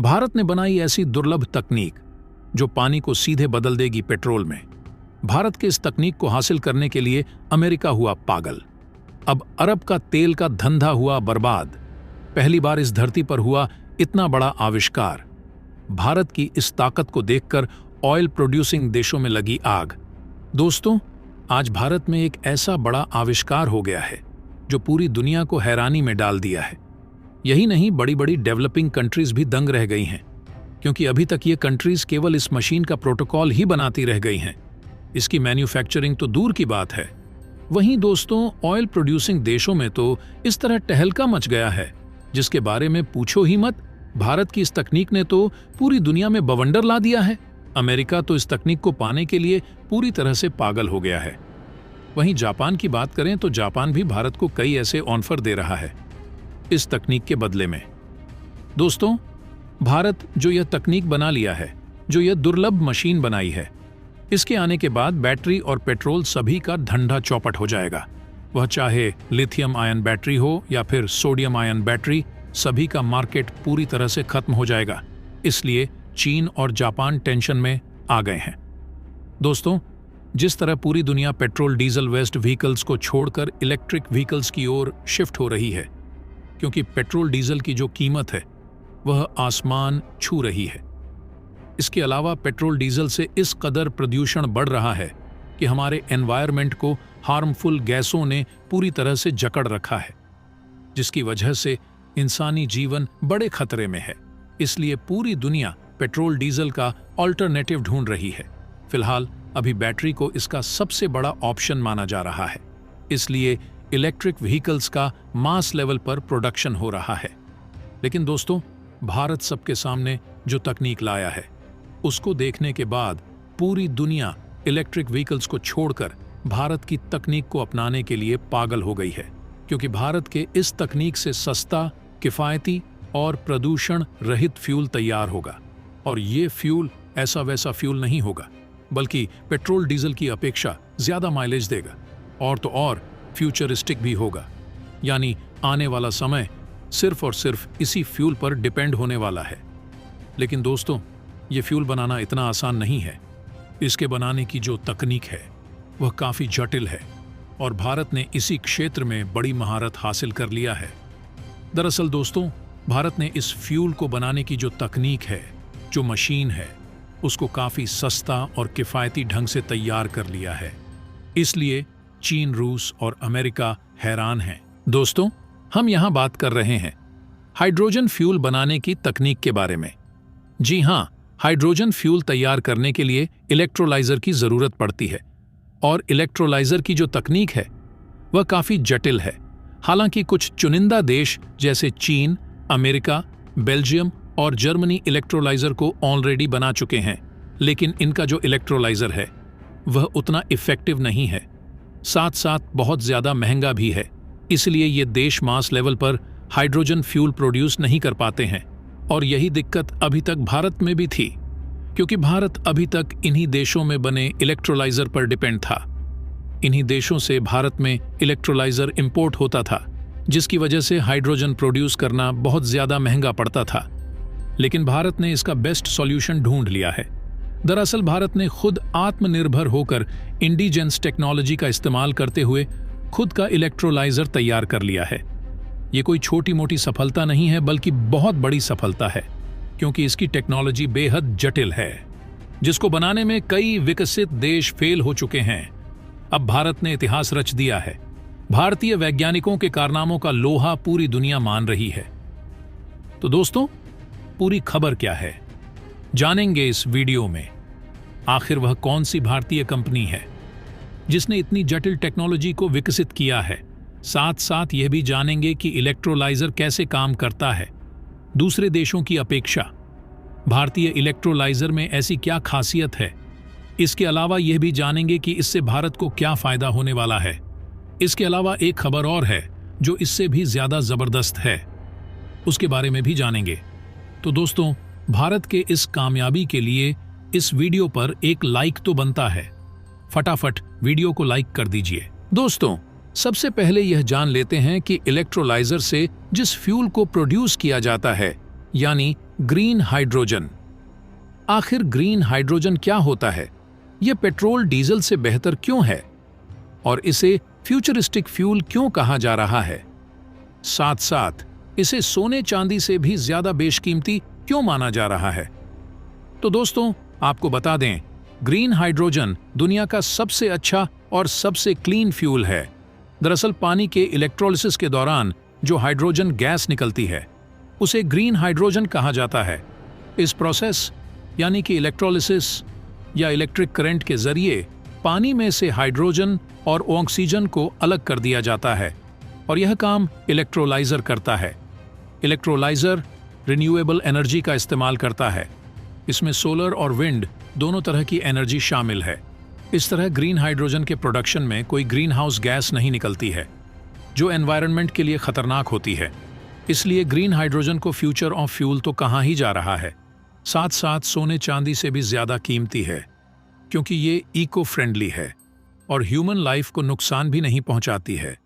भारत ने बनाई ऐसी दुर्लभ तकनीक जो पानी को सीधे बदल देगी पेट्रोल में। भारत के इस तकनीक को हासिल करने के लिए अमेरिका हुआ पागल। अब अरब का तेल का धंधा हुआ बर्बाद। पहली बार इस धरती पर हुआ इतना बड़ा आविष्कार। भारत की इस ताकत को देखकर ऑयल प्रोड्यूसिंग देशों में लगी आग। दोस्तों, आज भारत में एक ऐसा बड़ा आविष्कार हो गया है जो पूरी दुनिया को हैरानी में डाल दिया है। यही नहीं, बड़ी बड़ी डेवलपिंग कंट्रीज भी दंग रह गई हैं, क्योंकि अभी तक ये कंट्रीज केवल इस मशीन का प्रोटोकॉल ही बनाती रह गई हैं। इसकी मैन्युफैक्चरिंग तो दूर की बात है। वहीं दोस्तों, ऑयल प्रोड्यूसिंग देशों में तो इस तरह टहलका मच गया है जिसके बारे में पूछो ही मत। भारत की इस तकनीक ने तो पूरी दुनिया में बवंडर ला दिया है। अमेरिका तो इस तकनीक को पाने के लिए पूरी तरह से पागल हो गया है। वहीं जापान की बात करें तो जापान भी भारत को कई ऐसे ऑफर दे रहा है इस तकनीक के बदले में। दोस्तों, भारत जो यह तकनीक बना लिया है, जो यह दुर्लभ मशीन बनाई है, इसके आने के बाद बैटरी और पेट्रोल सभी का धंधा चौपट हो जाएगा। वह चाहे लिथियम आयन बैटरी हो या फिर सोडियम आयन बैटरी, सभी का मार्केट पूरी तरह से खत्म हो जाएगा। इसलिए चीन और जापान टेंशन में आ गए हैं। दोस्तों, जिस तरह पूरी दुनिया पेट्रोल डीजल वेस्ट व्हीकल्स को छोड़कर इलेक्ट्रिक व्हीकल्स की ओर शिफ्ट हो रही है, क्योंकि पेट्रोल डीजल की जो कीमत है वह आसमान छू रही है। इसके अलावा पेट्रोल डीजल से इस कदर प्रदूषण बढ़ रहा है कि हमारे एनवायरनमेंट को हार्मफुल गैसों ने पूरी तरह से जकड़ रखा है, जिसकी वजह से इंसानी जीवन बड़े खतरे में है। इसलिए पूरी दुनिया पेट्रोल डीजल का ऑल्टरनेटिव ढूंढ रही है। फिलहाल अभी बैटरी को इसका सबसे बड़ा ऑप्शन माना जा रहा है। इसलिए इलेक्ट्रिक व्हीकल्स का मास लेवल पर प्रोडक्शन हो रहा है। लेकिन दोस्तों, भारत सबके सामने जो तकनीक लाया है उसको देखने के बाद पूरी दुनिया इलेक्ट्रिक व्हीकल्स को छोड़कर भारत की तकनीक को अपनाने के लिए पागल हो गई है, क्योंकि भारत के इस तकनीक से सस्ता, किफायती और प्रदूषण रहित फ्यूल तैयार होगा। और ये फ्यूल ऐसा वैसा फ्यूल नहीं होगा, बल्कि पेट्रोल डीजल की अपेक्षा ज्यादा माइलेज देगा और तो और फ्यूचरिस्टिक भी होगा। यानी आने वाला समय सिर्फ और सिर्फ इसी फ्यूल पर डिपेंड होने वाला है। लेकिन दोस्तों, ये फ्यूल बनाना इतना आसान नहीं है। इसके बनाने की जो तकनीक है वह काफी जटिल है और भारत ने इसी क्षेत्र में बड़ी महारत हासिल कर लिया है। दरअसल दोस्तों, भारत ने इस फ्यूल को बनाने की जो तकनीक है, जो मशीन है, उसको काफी सस्ता और किफायती ढंग से तैयार कर लिया है। इसलिए चीन, रूस और अमेरिका हैरान हैं। दोस्तों, हम यहां बात कर रहे हैं हाइड्रोजन फ्यूल बनाने की तकनीक के बारे में। जी हां, हाइड्रोजन फ्यूल तैयार करने के लिए इलेक्ट्रोलाइजर की जरूरत पड़ती है और इलेक्ट्रोलाइजर की जो तकनीक है वह काफी जटिल है। हालांकि कुछ चुनिंदा देश जैसे चीन, अमेरिका, बेल्जियम और जर्मनी इलेक्ट्रोलाइजर को ऑलरेडी बना चुके हैं, लेकिन इनका जो इलेक्ट्रोलाइजर है वह उतना इफेक्टिव नहीं है, साथ साथ बहुत ज्यादा महंगा भी है। इसलिए ये देश मास लेवल पर हाइड्रोजन फ्यूल प्रोड्यूस नहीं कर पाते हैं। और यही दिक्कत अभी तक भारत में भी थी, क्योंकि भारत अभी तक इन्हीं देशों में बने इलेक्ट्रोलाइजर पर डिपेंड था। इन्हीं देशों से भारत में इलेक्ट्रोलाइजर इंपोर्ट होता था, जिसकी वजह से हाइड्रोजन प्रोड्यूस करना बहुत ज्यादा महंगा पड़ता था। लेकिन भारत ने इसका बेस्ट सॉल्यूशन ढूंढ लिया है। दरअसल भारत ने खुद आत्मनिर्भर होकर इंडिजेंस टेक्नोलॉजी का इस्तेमाल करते हुए खुद का इलेक्ट्रोलाइजर तैयार कर लिया है। ये कोई छोटी मोटी सफलता नहीं है, बल्कि बहुत बड़ी सफलता है, क्योंकि इसकी टेक्नोलॉजी बेहद जटिल है, जिसको बनाने में कई विकसित देश फेल हो चुके हैं। अब भारत ने इतिहास रच दिया है। भारतीय वैज्ञानिकों के कारनामों का लोहा पूरी दुनिया मान रही है। तो दोस्तों, पूरी खबर क्या है जानेंगे इस वीडियो में। आखिर वह कौन सी भारतीय कंपनी है जिसने इतनी जटिल टेक्नोलॉजी को विकसित किया है। साथ साथ यह भी जानेंगे कि इलेक्ट्रोलाइजर कैसे काम करता है दूसरे देशों की अपेक्षा। भारतीय इलेक्ट्रोलाइजर में ऐसी क्या खासियत है। इसके अलावा यह भी जानेंगे कि इससे भारत को क्या फायदा होने वाला है। इसके अलावा एक खबर और है जो इससे भी ज्यादा जबरदस्त है, उसके बारे में भी जानेंगे। तो दोस्तों, भारत के इस कामयाबी के लिए इस वीडियो पर एक लाइक तो बनता है। फटाफट वीडियो को लाइक कर दीजिए। दोस्तों, सबसे पहले यह जान लेते हैं कि इलेक्ट्रोलाइजर से जिस फ्यूल को प्रोड्यूस किया जाता है, यानी ग्रीन हाइड्रोजन। आखिर ग्रीन हाइड्रोजन क्या होता है? यह पेट्रोल डीजल से बेहतर क्यों है और इसे फ्यूचरिस्टिक फ्यूल क्यों कहा जा रहा है? साथ साथ इसे सोने चांदी से भी ज्यादा बेशकीमती क्यों माना जा रहा है? तो दोस्तों, आपको बता दें, ग्रीन हाइड्रोजन दुनिया का सबसे अच्छा और सबसे क्लीन फ्यूल है। दरअसल पानी के इलेक्ट्रोलिसिस के दौरान जो हाइड्रोजन गैस निकलती है उसे ग्रीन हाइड्रोजन कहा जाता है। इस प्रोसेस यानी कि इलेक्ट्रोलिसिस या इलेक्ट्रिक करंट के जरिए पानी में से हाइड्रोजन और ऑक्सीजन को अलग कर दिया जाता है और यह काम इलेक्ट्रोलाइजर करता है। इलेक्ट्रोलाइजर रिन्यूएबल एनर्जी का इस्तेमाल करता है। इसमें सोलर और विंड दोनों तरह की एनर्जी शामिल है। इस तरह ग्रीन हाइड्रोजन के प्रोडक्शन में कोई ग्रीन हाउस गैस नहीं निकलती है जो एनवायरनमेंट के लिए खतरनाक होती है। इसलिए ग्रीन हाइड्रोजन को फ्यूचर ऑफ फ्यूल तो कहा ही जा रहा है, साथ साथ सोने चांदी से भी ज्यादा कीमती है क्योंकि ये इको फ्रेंडली है और ह्यूमन लाइफ को नुकसान भी नहीं पहुंचाती है।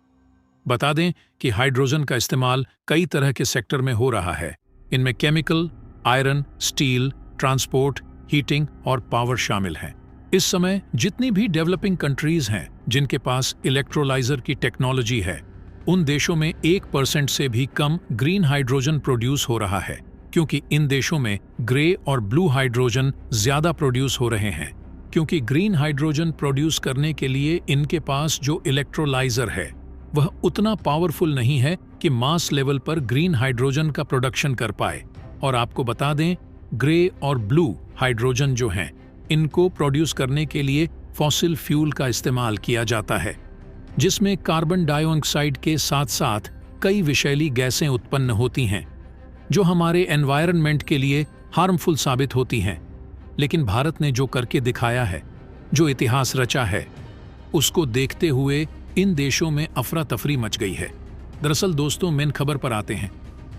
बता दें कि हाइड्रोजन का इस्तेमाल कई तरह के सेक्टर में हो रहा है। इनमें chemical, iron, steel, transport, heating और पावर शामिल हैं। इस समय जितनी भी डेवलपिंग कंट्रीज हैं जिनके पास इलेक्ट्रोलाइजर की टेक्नोलॉजी है, उन देशों में 1% से भी कम ग्रीन हाइड्रोजन प्रोड्यूस हो रहा है क्योंकि इन देशों में ग्रे और ब्लू हाइड्रोजन ज्यादा प्रोड्यूस हो रहे हैं। क्योंकि ग्रीन हाइड्रोजन प्रोड्यूस करने के लिए इनके पास जो इलेक्ट्रोलाइजर है वह उतना पावरफुल नहीं है कि मास लेवल पर ग्रीन हाइड्रोजन का प्रोडक्शन कर पाए। और आपको बता दें, ग्रे और ब्लू हाइड्रोजन जो हैं, इनको प्रोड्यूस करने के लिए फॉसिल फ्यूल का इस्तेमाल किया जाता है जिसमें कार्बन डाइऑक्साइड के साथ साथ कई विषैली गैसें उत्पन्न होती हैं जो हमारे एनवायरनमेंट के लिए हार्मफुल साबित होती हैं। लेकिन भारत ने जो करके दिखाया है, जो इतिहास रचा है, उसको देखते हुए इन देशों में अफरा तफरी मच गई है। दरअसल दोस्तों, मेन खबर पर आते हैं।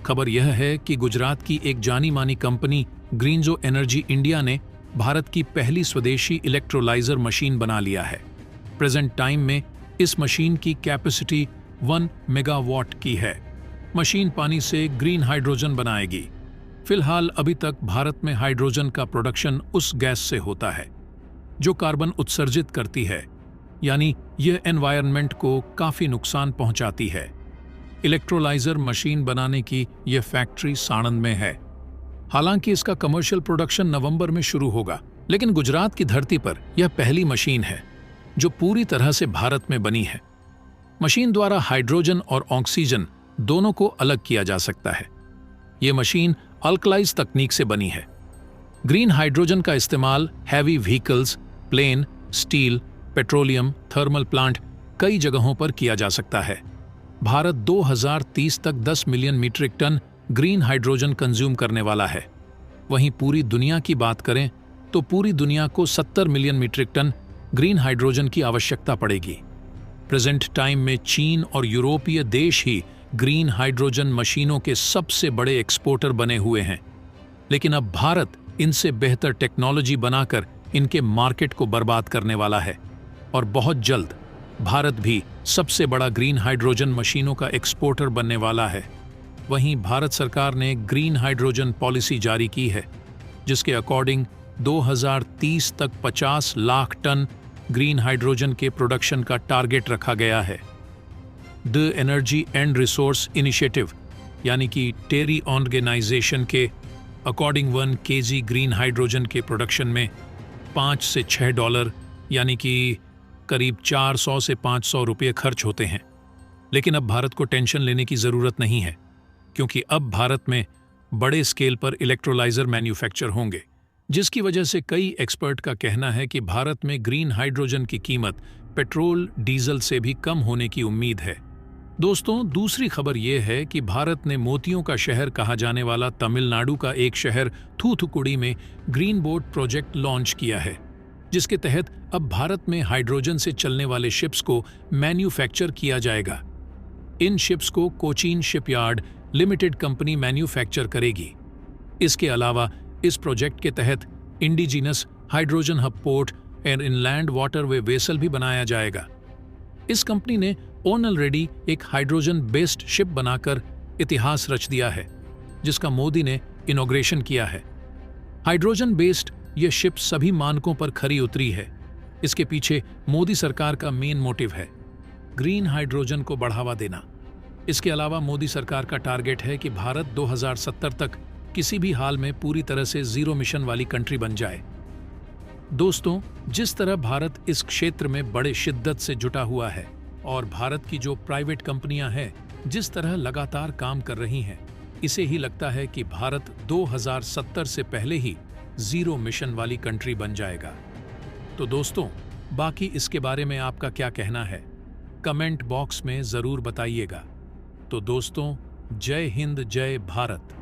खबर यह है कि गुजरात की एक जानी मानी कंपनी ग्रीनजो एनर्जी इंडिया ने भारत की पहली स्वदेशी इलेक्ट्रोलाइजर मशीन बना लिया है। प्रेजेंट टाइम में इस मशीन की कैपेसिटी 1 मेगावाट की है। मशीन पानी से ग्रीन हाइड्रोजन बनाएगी। फिलहाल अभी तक भारत में हाइड्रोजन का प्रोडक्शन उस गैस से होता है जो कार्बन उत्सर्जित करती है, यानी यह एनवायरनमेंट को काफी नुकसान पहुंचाती है। इलेक्ट्रोलाइजर मशीन बनाने की यह फैक्ट्री साणंद में है। हालांकि इसका कमर्शियल प्रोडक्शन नवंबर में शुरू होगा, लेकिन गुजरात की धरती पर यह पहली मशीन है जो पूरी तरह से भारत में बनी है। मशीन द्वारा हाइड्रोजन और ऑक्सीजन दोनों को अलग किया जा सकता है। यह मशीन अल्कलाइज तकनीक से बनी है। ग्रीन हाइड्रोजन का इस्तेमाल heavy vehicles, plane, steel, petroleum, thermal plant कई जगहों पर किया जा सकता है। भारत 2030 तक 10 million metric tonne green hydrogen consume करने वाला है। वहीं पूरी दुनिया की बात करें तो पूरी दुनिया को 70 million metric tonne green hydrogen की आवश्यकता पड़ेगी। प्रेजेंट टाइम में चीन और यूरोपीय देश ही ग्रीन हाइड्रोजन मशीनों के सबसे बड़े एक्सपोर्टर बने हुए हैं। लेकिन अब भारत इनसे बेहतर टेक्नोलॉजी बनाकर इनके मार्केट को बर्बाद करने वाला है और बहुत जल्द भारत भी सबसे बड़ा ग्रीन हाइड्रोजन मशीनों का एक्सपोर्टर बनने वाला है। वहीं भारत सरकार ने ग्रीन हाइड्रोजन पॉलिसी जारी की है जिसके अकॉर्डिंग 2030 तक 50 लाख टन ग्रीन हाइड्रोजन के प्रोडक्शन का टारगेट रखा गया है। The energy and resource initiative यानी कि टेरी ऑर्गेनाइजेशन के अकॉर्डिंग 1 केजी ग्रीन हाइड्रोजन के प्रोडक्शन में 5 से 6 डॉलर यानी कि करीब 400 से 500 रुपये खर्च होते हैं। लेकिन अब भारत को टेंशन लेने की ज़रूरत नहीं है क्योंकि अब भारत में बड़े स्केल पर इलेक्ट्रोलाइजर मैन्युफैक्चर होंगे, जिसकी वजह से कई एक्सपर्ट का कहना है कि भारत में ग्रीन हाइड्रोजन की कीमत पेट्रोल डीजल से भी कम होने की उम्मीद है। दोस्तों, दूसरी खबर यह है कि भारत ने मोतियों का शहर कहा जाने वाला तमिलनाडु का एक शहर थूथुकुडी में ग्रीन बोट प्रोजेक्ट लॉन्च किया है, जिसके तहत अब भारत में हाइड्रोजन से चलने वाले शिप्स को मैन्युफैक्चर किया जाएगा। इन शिप्स को Cochin shipyard limited company manufacture करेगी। इसके अलावा इस प्रोजेक्ट के तहत इंडिजिनस हाइड्रोजन हब पोर्ट और इनलैंड वाटरवे वेसल भी बनाया जाएगा। इस कंपनी ने ऑलरेडी एक हाइड्रोजन बेस्ड शिप बनाकर इतिहास रच दिया है, जिसका मोदी ने इनॉग्रेशन किया है। हाइड्रोजन बेस्ड ये शिप सभी मानकों पर खरी उतरी है। इसके पीछे मोदी सरकार का मेन मोटिव है ग्रीन हाइड्रोजन को बढ़ावा देना। इसके अलावा मोदी सरकार का टारगेट है कि भारत 2070 तक किसी भी हाल में पूरी तरह से जीरो मिशन वाली कंट्री बन जाए। दोस्तों, जिस तरह भारत इस क्षेत्र में बड़े शिद्दत से जुटा हुआ है और भारत की जो प्राइवेट कंपनियां हैं जिस तरह लगातार काम कर रही हैं, इसे ही लगता है कि भारत 2070 से पहले ही जीरो मिशन वाली कंट्री बन जाएगा। तो दोस्तों, बाकी इसके बारे में आपका क्या कहना है, कमेंट बॉक्स में जरूर बताइएगा। तो दोस्तों, जय हिंद, जय भारत।